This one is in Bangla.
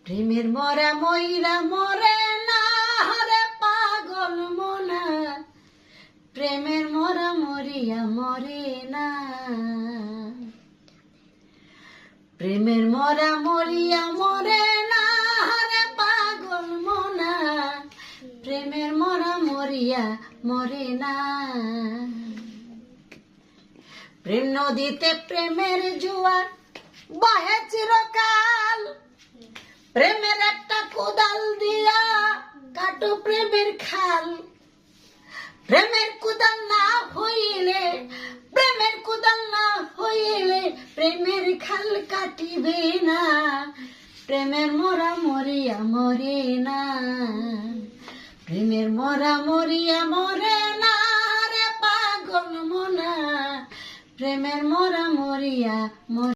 প্রেমের মরা ময়রা মরে না রে পাগল মনা, প্রেমের মরা মরিয়া মরে না, প্রেমের মরা মরিয়া মরে না রে পাগল মনা, প্রেমের মরা মরিয়া মরে না। প্রেম নদীতে প্রেমের জোয়ার বহে চিরকাল, প্রেমের একটা কোদাল দিয়া কাটো প্রেমের খাল, প্রেমের কোদাল না হইলে, প্রেমের কোদাল না হইলে প্রেমের খাল কাটিবে না, প্রেমের মরা মরিয়া মরে না, প্রেমের মরা মরিয়া মরে না রে পাগল মনা, প্রেমের মরা মরিয়া মরে